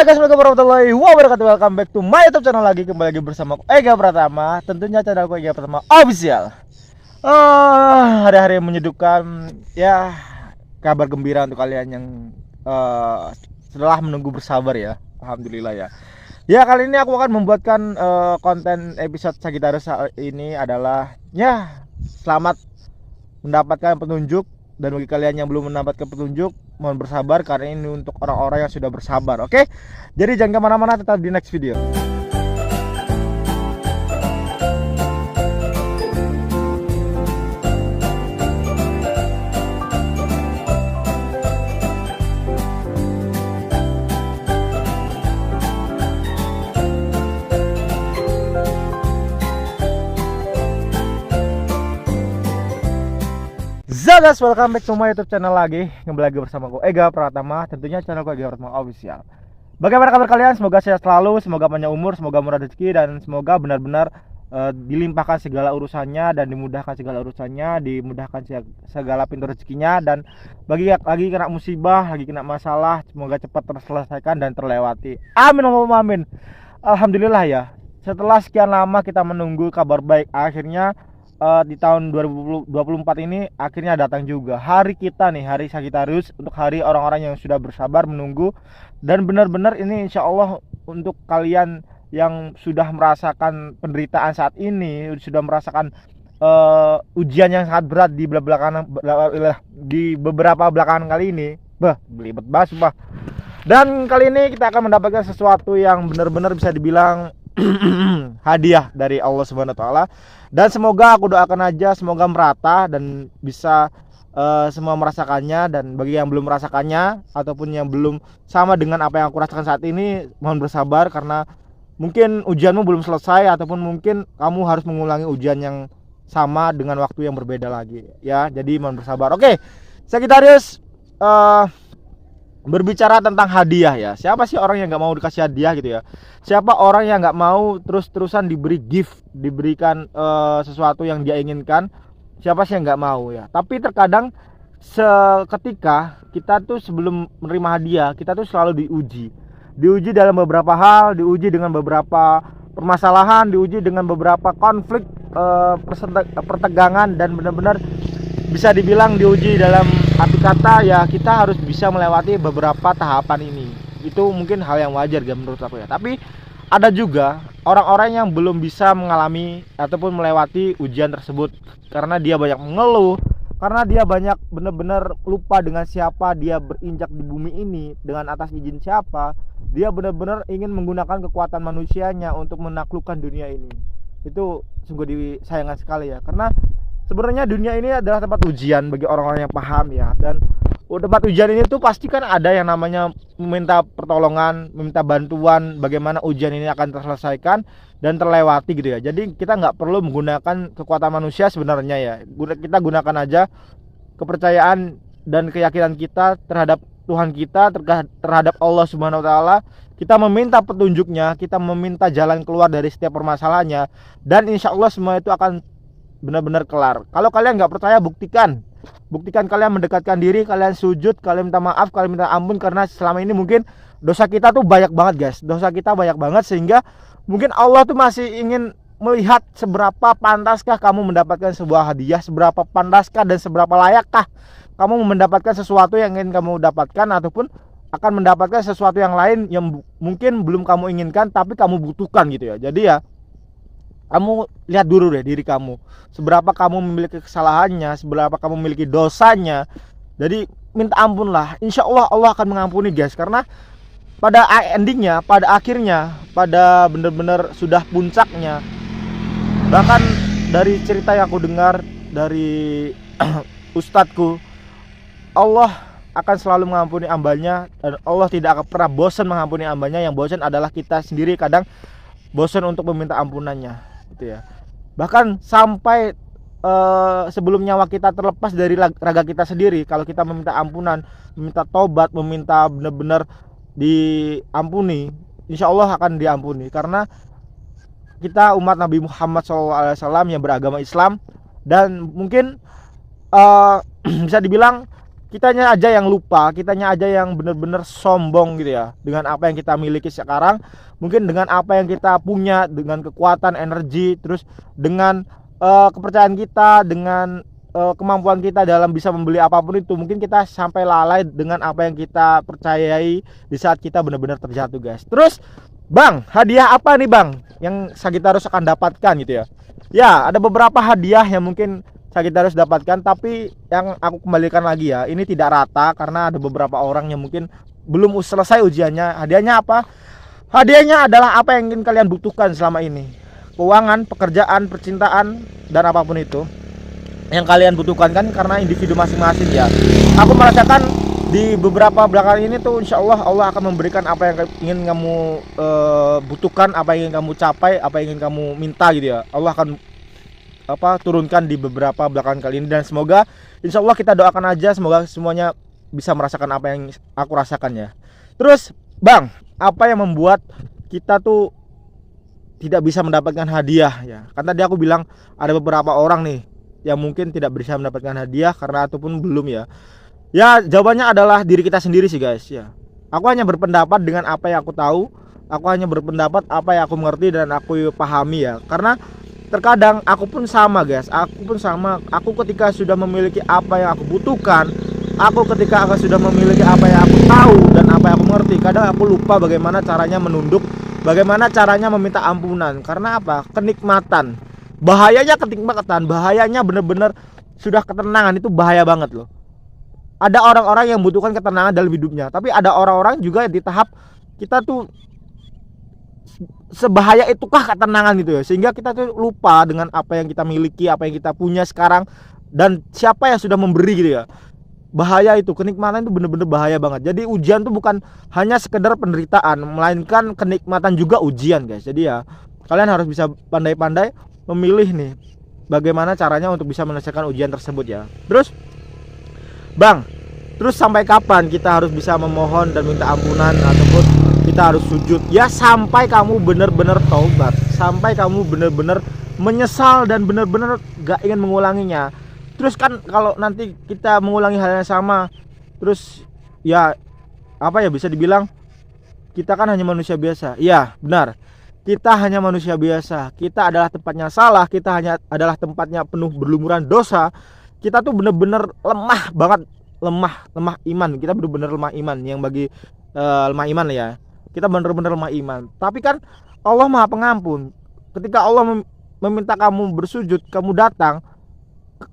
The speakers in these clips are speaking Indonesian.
Hai guys, assalamualaikum warahmatullahi wabarakatuh. Welcome back to my YouTube channel lagi. Kembali lagi bersama aku Ega Pratama. Tentunya channelku Ega Pratama Official. Hari-hari yang menyedihkan. Ya, kabar gembira untuk kalian yang setelah menunggu bersabar ya. Alhamdulillah ya. Ya, kali ini aku akan membuatkan konten episode Sagittarius ini adalah ya, selamat mendapatkan petunjuk. Dan bagi kalian yang belum mendapatkan petunjuk, mohon bersabar karena ini untuk orang-orang yang sudah bersabar. Oke? Jadi jangan kemana-mana, tetap di next video. Guys, welcome back to my YouTube channel lagi. Kembali lagi bersama aku Ega Pratama. Tentunya channel aku Ega Pratama Official. Bagaimana kabar kalian? Semoga sehat selalu, semoga panjang umur, semoga murah rezeki, dan semoga benar-benar dilimpahkan segala urusannya dan dimudahkan segala urusannya, dimudahkan segala pintu rezekinya. Dan bagi lagi kena musibah, lagi kena masalah, semoga cepat terselesaikan dan terlewati. Amin, amin. Alhamdulillah ya. Setelah sekian lama kita menunggu kabar baik, akhirnya di tahun 2024 ini akhirnya datang juga hari kita nih, hari Sagittarius, untuk hari orang-orang yang sudah bersabar menunggu. Dan benar-benar ini insya Allah untuk kalian yang sudah merasakan penderitaan saat ini, sudah merasakan ujian yang sangat berat di beberapa belakangan kali ini, belibet banget. Dan kali ini kita akan mendapatkan sesuatu yang benar-benar bisa dibilang hadiah dari Allah Subhanahu wa taala. Dan semoga aku doakan aja semoga merata dan bisa semua merasakannya. Dan bagi yang belum merasakannya ataupun yang belum sama dengan apa yang aku rasakan saat ini, mohon bersabar karena mungkin ujianmu belum selesai ataupun mungkin kamu harus mengulangi ujian yang sama dengan waktu yang berbeda lagi ya. Jadi mohon bersabar. Oke, Sagittarius, berbicara tentang hadiah ya. Siapa sih orang yang nggak mau dikasih hadiah gitu ya? Siapa orang yang nggak mau terus-terusan diberi gift, diberikan sesuatu yang dia inginkan? Siapa sih yang nggak mau ya? Tapi terkadang seketika kita tuh sebelum menerima hadiah, kita tuh selalu diuji dalam beberapa hal, diuji dengan beberapa permasalahan, diuji dengan beberapa konflik, pertegangan, dan benar-benar bisa dibilang diuji dalam arti kata ya, kita harus bisa melewati beberapa tahapan ini. Itu mungkin hal yang wajar ya menurut aku ya. Tapi ada juga orang-orang yang belum bisa mengalami ataupun melewati ujian tersebut karena dia banyak mengeluh, karena dia banyak benar-benar lupa dengan siapa dia berinjak di bumi ini, dengan atas izin siapa. Dia benar-benar ingin menggunakan kekuatan manusianya untuk menaklukkan dunia ini. Itu sungguh disayangkan sekali ya, karena sebenarnya dunia ini adalah tempat ujian bagi orang-orang yang paham ya. Dan tempat ujian ini tuh pasti kan ada yang namanya meminta pertolongan, meminta bantuan, bagaimana ujian ini akan terselesaikan dan terlewati gitu ya. Jadi kita nggak perlu menggunakan kekuatan manusia sebenarnya ya. Kita gunakan aja kepercayaan dan keyakinan kita terhadap Tuhan kita, terhadap Allah Subhanahu wa taala. Kita meminta petunjuknya, kita meminta jalan keluar dari setiap permasalahannya, dan insya Allah semua itu akan benar-benar kelar. Kalau kalian nggak percaya, buktikan kalian mendekatkan diri, kalian sujud, kalian minta maaf, kalian minta ampun, karena selama ini mungkin dosa kita tuh banyak banget guys, dosa kita banyak banget, sehingga mungkin Allah tuh masih ingin melihat seberapa pantaskah kamu mendapatkan sebuah hadiah, seberapa pantaskah dan seberapa layakkah kamu mendapatkan sesuatu yang ingin kamu dapatkan, ataupun akan mendapatkan sesuatu yang lain yang mungkin belum kamu inginkan tapi kamu butuhkan gitu ya. Jadi ya, kamu lihat dulu deh diri kamu, seberapa kamu memiliki kesalahannya, seberapa kamu memiliki dosanya. Jadi minta ampun lah, insya Allah Allah akan mengampuni guys. Karena pada endingnya, pada akhirnya, pada benar-benar sudah puncaknya, bahkan dari cerita yang aku dengar dari ustadzku, Allah akan selalu mengampuni hambanya, dan Allah tidak akan pernah bosan mengampuni hambanya. Yang bosan adalah kita sendiri, kadang bosan untuk meminta ampunannya gitu ya. Bahkan sampai sebelum nyawa kita terlepas dari raga kita sendiri, kalau kita meminta ampunan, meminta tobat, meminta benar-benar diampuni, insya Allah akan diampuni. Karena kita umat Nabi Muhammad SAW yang beragama Islam, dan mungkin bisa dibilang kitanya aja yang lupa, kitanya aja yang bener-bener sombong gitu ya dengan apa yang kita miliki sekarang. Mungkin dengan apa yang kita punya, dengan kekuatan, energi, terus dengan kepercayaan kita, dengan kemampuan kita dalam bisa membeli apapun itu, mungkin kita sampai lalai dengan apa yang kita percayai di saat kita benar-benar terjatuh, guys. Terus Bang, hadiah apa nih Bang yang Sagittarius akan dapatkan gitu ya? Ya, ada beberapa hadiah yang mungkin Sagittarius dapatkan, tapi yang aku kembalikan lagi ya, ini tidak rata karena ada beberapa orang yang mungkin belum selesai ujiannya. Hadiahnya apa? Hadiahnya adalah apa yang ingin kalian butuhkan selama ini. Keuangan, pekerjaan, percintaan, dan apapun itu yang kalian butuhkan, kan karena individu masing-masing ya. Aku merasakan di beberapa belakangan ini tuh insya Allah akan memberikan apa yang ingin kamu butuhkan, apa yang ingin kamu capai, apa yang ingin kamu minta gitu ya. Allah akan turunkan di beberapa belakangan kali ini, dan semoga insya Allah kita doakan aja semoga semuanya bisa merasakan apa yang aku rasakan ya. Terus Bang, apa yang membuat kita tuh tidak bisa mendapatkan hadiah ya? Kan tadi aku bilang ada beberapa orang nih yang mungkin tidak bisa mendapatkan hadiah karena ataupun belum ya. Ya, jawabannya adalah diri kita sendiri sih guys ya. Aku hanya berpendapat dengan apa yang aku tahu, aku hanya berpendapat apa yang aku mengerti dan aku pahami ya. Karena terkadang aku pun sama guys, aku ketika sudah memiliki apa yang aku butuhkan, aku ketika aku sudah memiliki apa yang aku tahu dan apa yang aku mengerti, kadang aku lupa bagaimana caranya menunduk, bagaimana caranya meminta ampunan. Karena apa? Kenikmatan. Bahayanya kenikmatan, bahayanya bener-bener sudah ketenangan itu bahaya banget loh. Ada orang-orang yang membutuhkan ketenangan dalam hidupnya, tapi ada orang-orang juga di tahap kita tuh sebahaya itukah ketenangan gitu ya, sehingga kita tuh lupa dengan apa yang kita miliki, apa yang kita punya sekarang, dan siapa yang sudah memberi gitu ya. Bahaya itu, kenikmatan itu bener-bener bahaya banget. Jadi ujian tuh bukan hanya sekedar penderitaan, melainkan kenikmatan juga ujian guys. Jadi ya kalian harus bisa pandai-pandai memilih nih bagaimana caranya untuk bisa menyelesaikan ujian tersebut ya. Terus Bang, terus sampai kapan kita harus bisa memohon dan minta ampunan ataupun kita harus sujud? Ya sampai kamu benar-benar taubat, sampai kamu benar-benar menyesal dan benar-benar gak ingin mengulanginya. Terus kan kalau nanti kita mengulangi hal yang sama, terus ya apa ya, bisa dibilang kita kan hanya manusia biasa. Iya benar, kita hanya manusia biasa, kita adalah tempatnya salah, kita hanya adalah tempatnya penuh berlumuran dosa. Kita tuh bener-bener lemah banget, lemah iman. Kita bener-bener lemah iman, yang bagi lemah iman ya. Kita bener-bener lemah iman. Tapi kan Allah Maha Pengampun. Ketika Allah meminta kamu bersujud, kamu datang,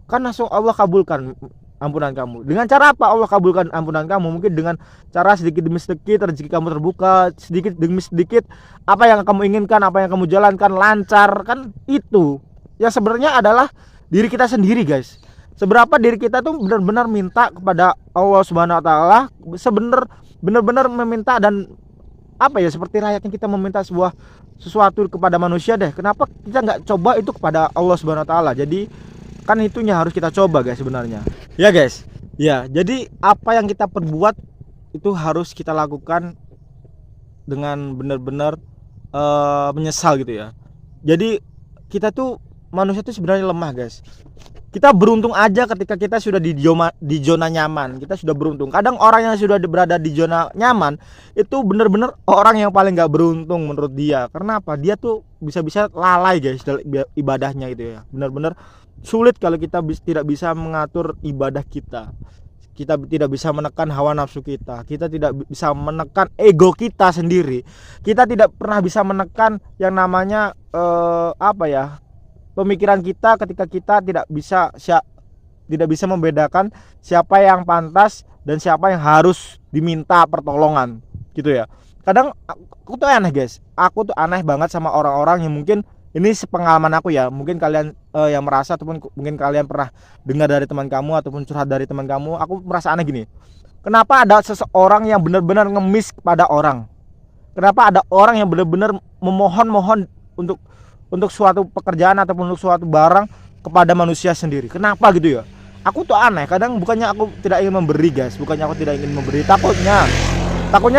kan langsung Allah kabulkan ampunan kamu. Dengan cara apa Allah kabulkan ampunan kamu? Mungkin dengan cara sedikit demi sedikit rezeki kamu terbuka, sedikit demi sedikit apa yang kamu inginkan, apa yang kamu jalankan lancar, kan itu. Ya sebenarnya adalah diri kita sendiri guys. Seberapa diri kita tuh benar-benar minta kepada Allah Subhanahu wa taala, benar-benar meminta, dan apa ya, seperti layaknya kita meminta sesuatu kepada manusia deh. Kenapa kita nggak coba itu kepada Allah Subhanahu wa taala? Jadi kan itunya harus kita coba guys sebenarnya. Ya guys. Ya, jadi apa yang kita perbuat itu harus kita lakukan dengan benar-benar menyesal gitu ya. Jadi kita tuh manusia tuh sebenarnya lemah guys. Kita beruntung aja ketika kita sudah di zona nyaman. Kita sudah beruntung. Kadang orang yang sudah berada di zona nyaman itu bener-bener orang yang paling gak beruntung menurut dia. Karena apa? Dia tuh bisa-bisa lalai guys dalam ibadahnya gitu ya. Bener-bener sulit kalau kita tidak bisa mengatur ibadah kita. Kita tidak bisa menekan hawa nafsu kita. Kita tidak bisa menekan ego kita sendiri. Kita tidak pernah bisa menekan yang namanya pemikiran kita, ketika kita tidak bisa membedakan siapa yang pantas dan siapa yang harus diminta pertolongan gitu ya. Kadang aku tuh aneh guys, aku tuh aneh banget sama orang-orang yang mungkin, ini sepengalaman aku ya, mungkin kalian yang merasa ataupun mungkin kalian pernah dengar dari teman kamu ataupun curhat dari teman kamu. Aku merasa aneh gini, kenapa ada seseorang yang benar-benar ngemis kepada orang? Kenapa ada orang yang benar-benar memohon untuk suatu pekerjaan ataupun untuk suatu barang kepada manusia sendiri? Kenapa gitu ya? Aku tuh aneh. Kadang bukannya aku tidak ingin memberi guys, bukannya aku tidak ingin memberi, takutnya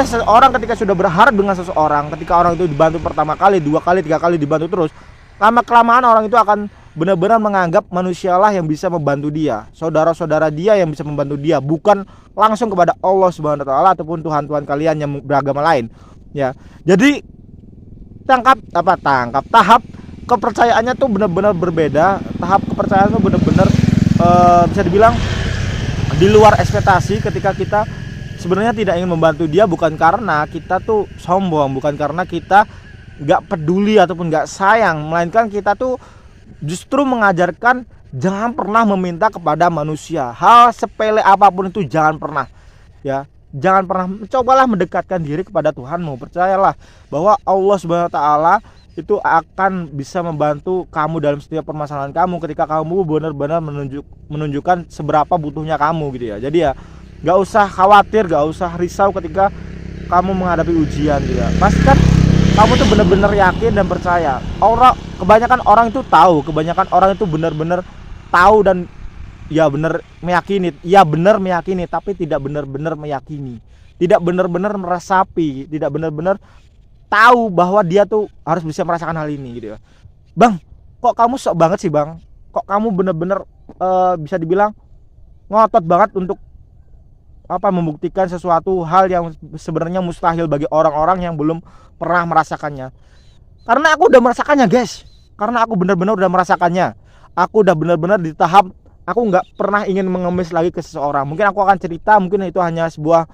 seseorang ketika sudah berharap dengan seseorang, ketika orang itu dibantu pertama kali, 2 kali, 3 kali dibantu terus, lama kelamaan orang itu akan benar-benar menganggap manusialah yang bisa membantu dia, saudara-saudara dia yang bisa membantu dia, bukan langsung kepada Allah Subhanahu wa taala ataupun Tuhan-Tuhan kalian yang beragama lain. Ya. Jadi tahap kepercayaannya tuh benar-benar berbeda. Tahap kepercayaan tuh benar-benar bisa dibilang di luar ekspektasi ketika kita sebenarnya tidak ingin membantu dia, bukan karena kita tuh sombong, bukan karena kita nggak peduli ataupun nggak sayang, melainkan kita tuh justru mengajarkan jangan pernah meminta kepada manusia. Hal sepele apapun itu jangan pernah, ya. Jangan pernah, cobalah mendekatkan diri kepada Tuhanmu. Percayalah bahwa Allah Subhanahu wa taala itu akan bisa membantu kamu dalam setiap permasalahan kamu ketika kamu benar-benar menunjukkan seberapa butuhnya kamu gitu ya. Jadi ya nggak usah khawatir, nggak usah risau ketika kamu menghadapi ujian gitu ya. Pastikan kamu tuh benar-benar yakin dan percaya. Kebanyakan orang itu tahu, kebanyakan orang itu benar-benar tahu dan benar meyakini, tapi tidak benar-benar meyakini, tidak benar-benar meresapi, tidak benar-benar tahu bahwa dia tuh harus bisa merasakan hal ini gitu ya. Bang, kok kamu sok banget sih bang? Kok kamu benar-benar bisa dibilang ngotot banget untuk membuktikan sesuatu hal yang sebenarnya mustahil bagi orang-orang yang belum pernah merasakannya. Karena aku udah merasakannya guys, karena aku benar-benar udah merasakannya. Aku udah benar-benar di tahap aku nggak pernah ingin mengemis lagi ke seseorang. Mungkin aku akan cerita, mungkin itu hanya sebuah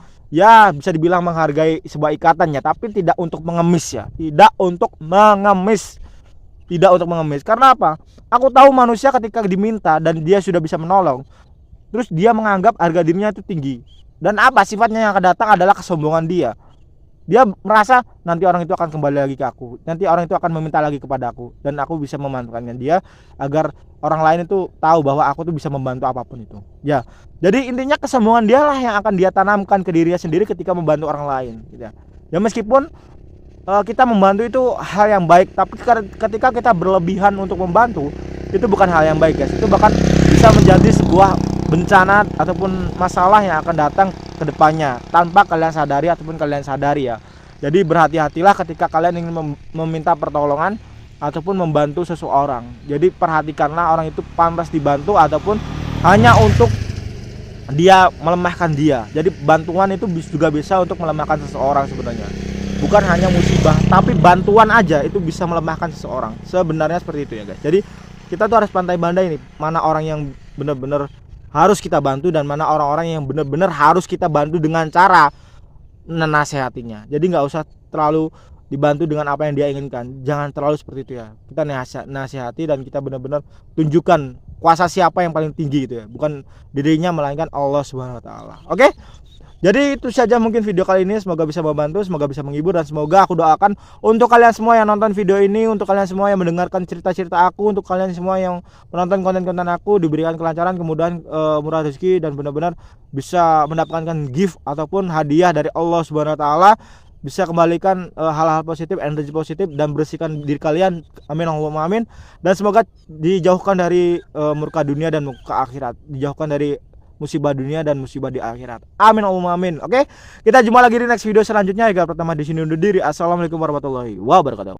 bisa dibilang menghargai sebuah ikatannya, tapi tidak untuk mengemis ya, tidak untuk mengemis. Karena apa? Aku tahu manusia ketika diminta dan dia sudah bisa menolong, terus dia menganggap harga dirinya itu tinggi. Dan sifatnya yang akan datang adalah kesombongan dia. Dia merasa nanti orang itu akan kembali lagi ke aku, nanti orang itu akan meminta lagi kepada aku, dan aku bisa memanfaatkan dia agar orang lain itu tahu bahwa aku tuh bisa membantu apapun itu. Ya, jadi intinya kesombongan dia lah yang akan dia tanamkan ke dirinya sendiri ketika membantu orang lain. Gitu ya. Ya meskipun kita membantu itu hal yang baik, tapi ketika kita berlebihan untuk membantu itu bukan hal yang baik guys. Itu bahkan bisa menjadi sebuah bencana ataupun masalah yang akan datang ke depannya tanpa kalian sadari ataupun kalian sadari ya. Jadi berhati-hatilah ketika kalian ingin meminta pertolongan ataupun membantu seseorang. Jadi perhatikanlah orang itu pantas dibantu ataupun hanya untuk dia melemahkan dia. Jadi bantuan itu juga bisa untuk melemahkan seseorang sebenarnya. Bukan hanya musibah, tapi bantuan aja itu bisa melemahkan seseorang. Sebenarnya seperti itu ya guys. Jadi kita tuh harus pandai-pandai nih, mana orang yang benar-benar harus kita bantu dan mana orang-orang yang benar-benar harus kita bantu dengan cara menasehatinya. Jadi nggak usah terlalu dibantu dengan apa yang dia inginkan. Jangan terlalu seperti itu ya. Kita nasihati dan kita benar-benar tunjukkan kuasa siapa yang paling tinggi gitu ya. Bukan dirinya melainkan Allah Subhanahu wa taala. Oke? Jadi itu saja mungkin video kali ini, semoga bisa membantu, semoga bisa menghibur, dan semoga aku doakan untuk kalian semua yang nonton video ini, untuk kalian semua yang mendengarkan cerita-cerita aku, untuk kalian semua yang menonton konten-konten aku diberikan kelancaran, kemudahan, murah rezeki, dan benar-benar bisa mendapatkan gift ataupun hadiah dari Allah Subhanahu wa taala, bisa kembalikan hal-hal positif, energi positif, dan bersihkan diri kalian. Amin Allahumma amin. Dan semoga dijauhkan dari murka dunia dan murka akhirat, dijauhkan dari musibah dunia dan musibah di akhirat. Amin Allahumma amin. Oke, kita jumpa lagi di next video selanjutnya. Yang pertama di sini undur diri. Assalamualaikum warahmatullahi wabarakatuh.